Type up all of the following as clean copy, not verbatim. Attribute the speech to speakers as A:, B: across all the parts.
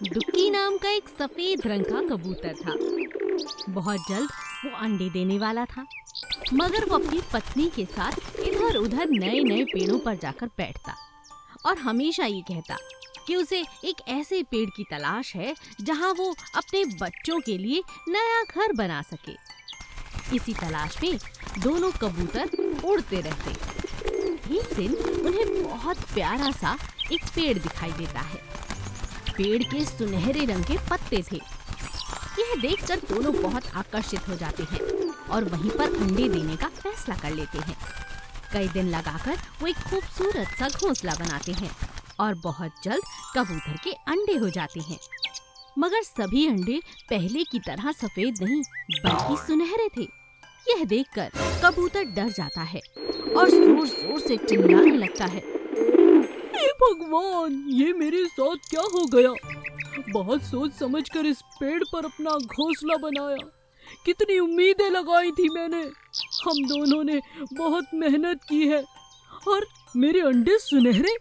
A: डुक्की नाम का एक सफेद रंग का कबूतर था। बहुत जल्द वो अंडे देने वाला था, मगर वो अपनी पत्नी के साथ इधर उधर नए नए पेड़ों पर जाकर बैठता और हमेशा ये कहता कि उसे एक ऐसे पेड़ की तलाश है जहाँ वो अपने बच्चों के लिए नया घर बना सके। इसी तलाश में दोनों कबूतर उड़ते रहते। एक दिन उन्हें बहुत प्यारा सा एक पेड़ दिखाई देता है। पेड़ के सुनहरे रंग के पत्ते थे। यह देखकर दोनों बहुत आकर्षित हो जाते हैं और वहीं पर अंडे देने का फैसला कर लेते हैं। कई दिन लगाकर वो एक खूबसूरत सा घोंसला बनाते हैं और बहुत जल्द कबूतर के अंडे हो जाते हैं। मगर सभी अंडे पहले की तरह सफेद नहीं बल्कि सुनहरे थे। यह देखकर कबूतर डर जाता है और जोर जोर से चिल्लाने लगता है, हे भगवान, ये मेरे साथ क्या हो गया? बहुत सोच समझकर इस पेड़ पर अपना घोंसला बनाया, कितनी उम्मीदें लगाई थी मैंने। हम दोनों ने बहुत मेहनत की है और मेरे अंडे सुनहरे।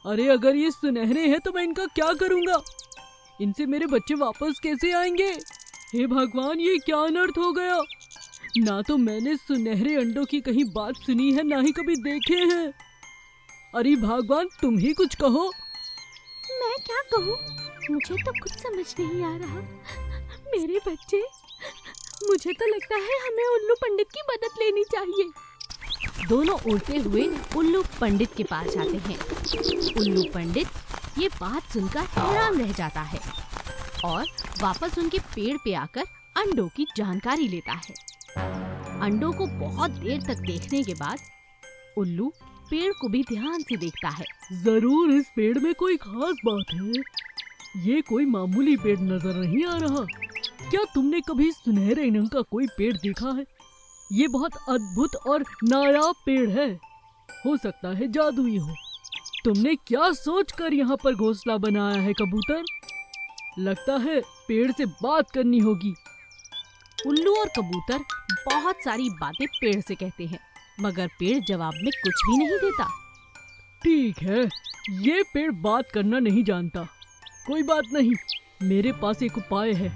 A: अरे अगर ये सुनहरे हैं तो मैं इनका क्या करूँगा? इनसे मेरे बच्चे वापस कैसे आएंगे? हे भगवान, ये क्या अनर्थ हो गया? ना तो मैंने सुनहरे अंडों की कहीं बात सुनी है, ना ही कभी देखे हैं। अरे भगवान, तुम ही कुछ कहो।
B: मैं क्या कहूँ? मुझे तो कुछ समझ नहीं आ रहा। मेरे बच्चे, मुझे तो लगता है हमें उल्लू पंडित की मदद लेनी चाहिए।
A: दोनों उड़ते हुए उल्लू पंडित के पास जाते हैं। उल्लू पंडित ये बात सुनकर हैरान रह जाता है और वापस उनके पेड़ पे आकर अंडों की जानकारी लेता है। अंडों को बहुत देर तक देखने के बाद उल्लू पेड़ को भी ध्यान से देखता है।
C: जरूर इस पेड़ में कोई खास बात है। ये कोई मामूली पेड़ नजर नहीं आ रहा। क्या तुमने कभी सुनहरे रंग का कोई पेड़ देखा है? ये बहुत अद्भुत और नायाब पेड़ है। हो सकता है जादुई हो। तुमने क्या सोचकर यहाँ पर घोंसला बनाया है कबूतर? लगता है पेड़ से बात करनी होगी।
A: उल्लू और कबूतर बहुत सारी बातें पेड़ से कहते हैं, मगर पेड़ जवाब में कुछ भी नहीं देता।
C: ठीक है, ये पेड़ बात करना नहीं जानता। कोई बात नहीं, मेरे पास एक उपाय है।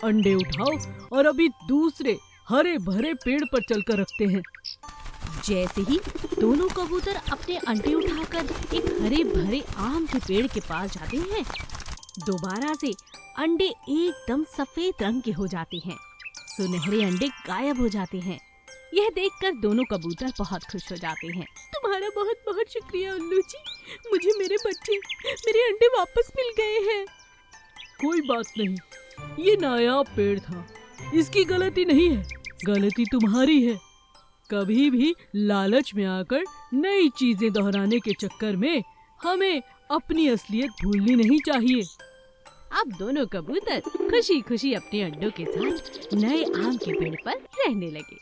C: अंडे उठाओ और अभी दूसरे हरे भरे पेड़ पर चलकर रखते हैं।
A: जैसे ही दोनों कबूतर अपने अंडे उठाकर एक हरे भरे आम के पेड़ के पास जाते हैं, दोबारा से अंडे एकदम सफेद रंग के हो जाते हैं। सुनहरे अंडे गायब हो जाते हैं। यह देखकर दोनों कबूतर बहुत खुश हो जाते हैं।
B: तुम्हारा बहुत बहुत शुक्रिया उल्लू जी। मुझे मेरे बच्चे, मेरे अंडे वापस मिल गए हैं।
C: कोई बात नहीं, ये नायाब पेड़ था, इसकी गलती नहीं है, गलती तुम्हारी है। कभी भी लालच में आकर नई चीजें दोहराने के चक्कर में हमें अपनी असलियत भूलनी नहीं चाहिए।
A: अब दोनों कबूतर खुशी खुशी अपने अंडों के साथ नए आम के पेड़ पर रहने लगे।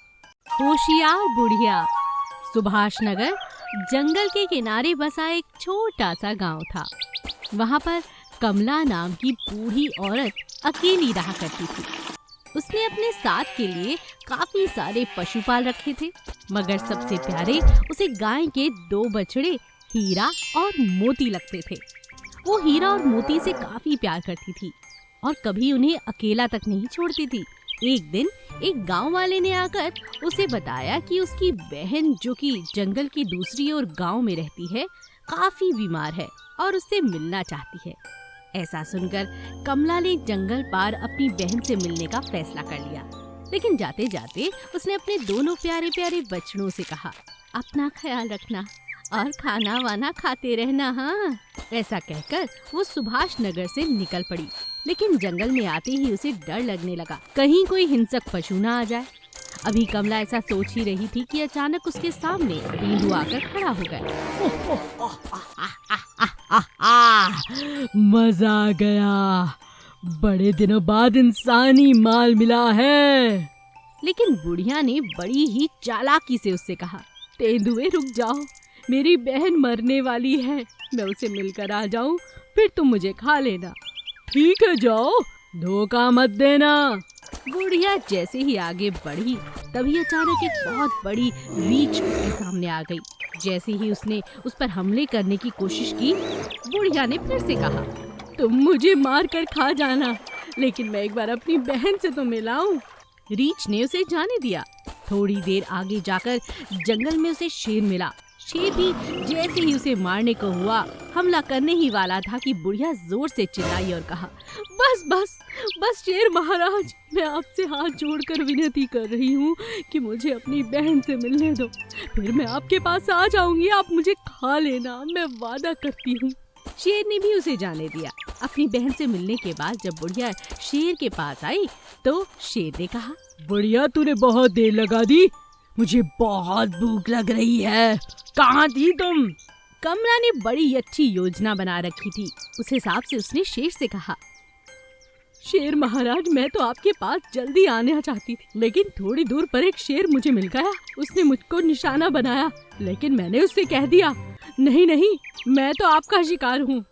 A: होशियार बुढ़िया। सुभाष नगर जंगल के किनारे बसा एक छोटा सा गांव था। वहाँ पर कमला नाम की बूढ़ी औरत अकेली रहा करती थी। उसने अपने साथ के लिए काफी सारे पशु पाल रखे थे, मगर सबसे प्यारे उसे गाय के 2 बछड़े हीरा और मोती लगते थे। वो हीरा और मोती से काफी प्यार करती थी और कभी उन्हें अकेला तक नहीं छोड़ती थी। एक दिन एक गांव वाले ने आकर उसे बताया कि उसकी बहन, जो कि जंगल की दूसरी ओर गांव में रहती है, काफी बीमार है और उससे मिलना चाहती है। ऐसा सुनकर कमला ने जंगल पार अपनी बहन से मिलने का फैसला कर लिया। लेकिन जाते जाते उसने अपने दोनों प्यारे प्यारे बछड़ों से कहा, अपना ख्याल रखना और खाना वाना खाते रहना। हाँ, ऐसा कहकर वो सुभाष नगर से निकल पड़ी। लेकिन जंगल में आते ही उसे डर लगने लगा, कहीं कोई हिंसक पशु ना आ जाए। अभी कमला ऐसा सोच ही रही थी कि अचानक उसके सामने तेंदुआ आकर खड़ा हो गया।
C: मजा आ गया, बड़े दिनों बाद इंसानी माल मिला है।
A: लेकिन बुढ़िया ने बड़ी ही चालाकी से उससे कहा, तेंदुए रुक जाओ, मेरी बहन मरने वाली है, मैं उसे मिलकर आ जाऊं, फिर तुम मुझे खा लेना।
C: ठीक है, जाओ, धोखा मत देना।
A: बुढ़िया जैसे ही आगे बढ़ी, तभी अचानक एक बहुत बड़ी रीछ उसके सामने आ गई। जैसे ही उसने उस पर हमले करने की कोशिश की, बुढ़िया ने फिर से कहा,
B: तुम मुझे मार कर खा जाना, लेकिन मैं एक बार अपनी बहन से तो मिलाऊं।
A: रीछ ने उसे जाने दिया। थोड़ी देर आगे जाकर जंगल में उसे शेर मिला। शेर भी जैसे ही उसे मारने को हुआ, हमला करने ही वाला था कि बुढ़िया जोर से चिल्लाई और कहा,
B: बस बस बस शेर महाराज, मैं आपसे हाथ जोड़कर विनती कर रही हूँ कि मुझे अपनी बहन से मिलने दो, फिर मैं आपके पास आ जाऊंगी, आप मुझे खा लेना, मैं वादा करती हूँ।
A: शेर ने भी उसे जाने दिया। अपनी बहन से मिलने के बाद जब बुढ़िया शेर के पास आई तो शेर ने कहा,
C: बुढ़िया तूने बहुत देर लगा दी, मुझे बहुत भूख लग रही है, कहाँ थी तुम?
A: कमला ने बड़ी अच्छी योजना बना रखी थी। उस हिसाब से उसने शेर से कहा,
B: शेर महाराज, मैं तो आपके पास जल्दी आना चाहती थी, लेकिन थोड़ी दूर पर एक शेर मुझे मिल गया। उसने मुझको निशाना बनाया, लेकिन मैंने उससे कह दिया, नहीं नहीं, मैं तो आपका शिकार हूँ।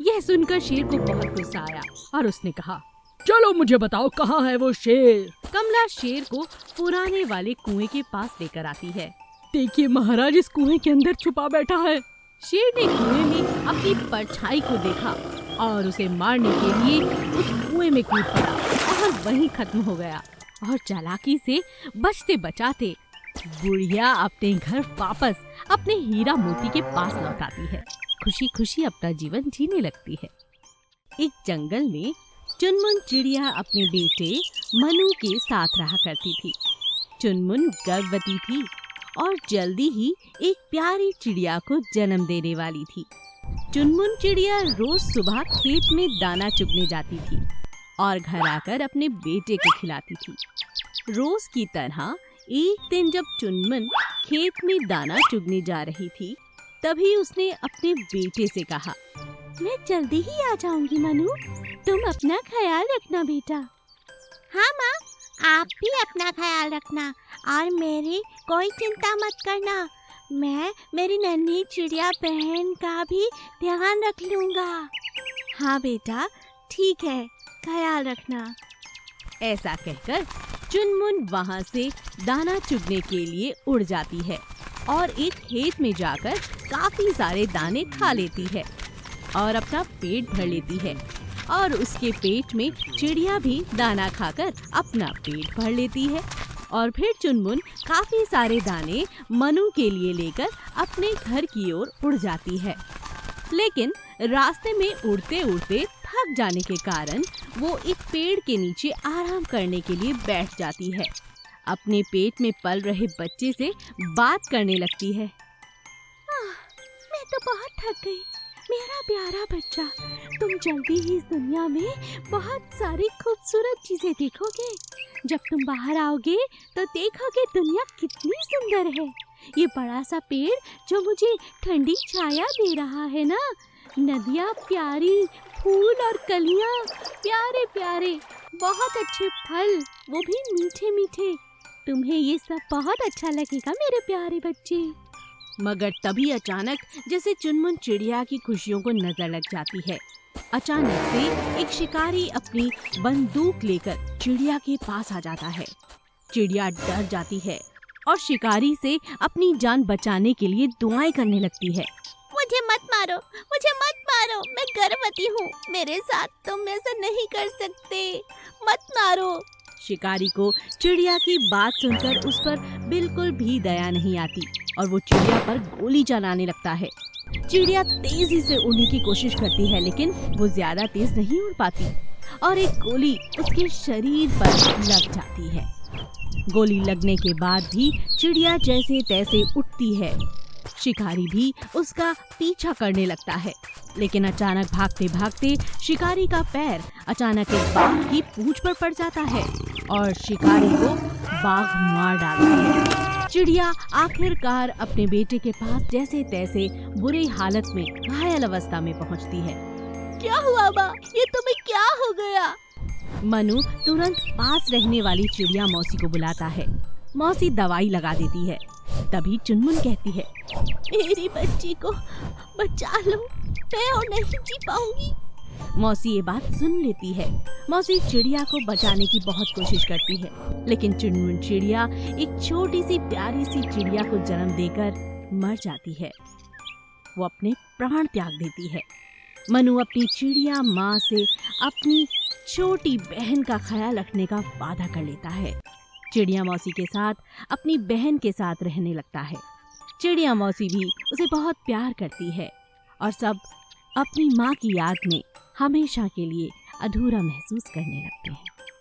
A: यह सुनकर शेर को बहुत गुस्सा आया और उसने कहा,
C: चलो मुझे बताओ कहाँ है वो शेर?
A: कमला शेर को पुराने वाले कुएं के पास लेकर आती है।
B: देखिए महाराज, इस कुएं के अंदर छुपा बैठा है।
A: शेर ने कुएं में अपनी परछाई को देखा और उसे मारने के लिए उस कुएं में कूद पड़ा और वहीं खत्म हो गया। और चालाकी से बचते बचाते बुढ़िया अपने घर वापस अपने हीरा मोती के पास लौट आती है। खुशी खुशी अपना जीवन जीने लगती है। एक जंगल में चुनमुन चिड़िया अपने बेटे मनु के साथ रहा करती थी। चुनमुन गर्भवती थी और जल्दी ही एक प्यारी चिड़िया को जन्म देने वाली थी। चुनमुन चिड़िया रोज सुबह खेत में दाना चुगने जाती थी और घर आकर अपने बेटे को खिलाती थी। रोज की तरह एक दिन जब चुनमुन खेत में दाना चुगने जा रही थी, तभी उसने अपने बेटे से कहा,
B: मैं जल्दी ही आ जाऊंगी मनु, तुम अपना ख्याल रखना बेटा।
D: हाँ माँ, आप भी अपना ख्याल रखना और मेरी कोई चिंता मत करना, मैं मेरी नन्ही चिड़िया बहन का भी ध्यान रख लूँगा।
B: हाँ बेटा, ठीक है, ख्याल रखना।
A: ऐसा कहकर चुनमुन वहाँ से दाना चुगने के लिए उड़ जाती है और एक खेत में जाकर काफी सारे दाने खा लेती है और अपना पेट भर लेती है। और उसके पेट में चिड़िया भी दाना खाकर अपना पेट भर लेती है। और फिर चुनमुन काफी सारे दाने मनु के लिए लेकर अपने घर की ओर उड़ जाती है। लेकिन रास्ते में उड़ते उड़ते थक जाने के कारण वो एक पेड़ के नीचे आराम करने के लिए बैठ जाती है। अपने पेट में पल रहे बच्चे से बात करने लगती है।
B: मैं तो बहुत थक गई, मेरा प्यारा बच्चा, तुम जल्दी ही इस दुनिया में बहुत सारी खूबसूरत चीजें देखोगे। जब तुम बाहर आओगे तो देखोगे दुनिया कितनी सुंदर है। ये बड़ा सा पेड़ जो मुझे ठंडी छाया दे रहा है ना, नदियाँ प्यारी, फूल और कलियाँ प्यारे प्यारे, बहुत अच्छे फल, वो भी मीठे मीठे। तुम्हें ये सब बहुत अच्छा लगेगा मेरे प्यारे बच्चे।
A: मगर तभी अचानक जैसे चुनमुन चिड़िया की खुशियों को नजर लग जाती है। अचानक से एक शिकारी अपनी बंदूक लेकर चिड़िया के पास आ जाता है। चिड़िया डर जाती है और शिकारी से अपनी जान बचाने के लिए दुआएं करने लगती है।
D: मुझे मत मारो, मुझे मत मारो, मैं गर्भवती हूँ, मेरे साथ तुम ऐसा नहीं कर सकते, मत मारो।
A: शिकारी को चिड़िया की बात सुनकर उस पर बिल्कुल भी दया नहीं आती और वो चिड़िया पर गोली चलाने लगता है। चिड़िया तेजी से उड़ने की कोशिश करती है, लेकिन वो ज्यादा तेज नहीं उड़ पाती और एक गोली उसके शरीर पर लग जाती है। गोली लगने के बाद भी चिड़िया जैसे तैसे उठती है। शिकारी भी उसका पीछा करने लगता है, लेकिन अचानक भागते भागते शिकारी का पैर अचानक एक बाघ की पूंछ पर पड़ जाता है और शिकारी को बाघ मार डालता है। चिड़िया आखिरकार अपने बेटे के पास जैसे तैसे बुरी हालत में घायल अवस्था में पहुंचती है।
B: क्या हुआ माँ, ये तुम्हें क्या हो गया?
A: मनु तुरंत पास रहने वाली चिड़िया मौसी को बुलाता है। मौसी दवाई लगा देती है। तभी चुनमुन कहती है,
B: मेरी बच्ची को बचा लो, मैं और नहीं जी पाऊंगी।
A: मौसी ये बात सुन लेती है। मौसी चिड़िया को बचाने की बहुत कोशिश करती है, लेकिन चुनमुन चिड़िया एक छोटी सी प्यारी सी चिड़िया को जन्म देकर मर जाती है। वो अपने प्राण त्याग देती है।
B: मनु अपनी चिड़िया माँ से अपनी छोटी बहन का ख्याल रखने का वादा कर लेता है। चिड़िया मौसी के साथ अपनी बहन के साथ रहने लगता है। चिड़िया मौसी भी उसे बहुत प्यार करती है और सब अपनी माँ की याद में हमेशा के लिए अधूरा महसूस करने लगते हैं।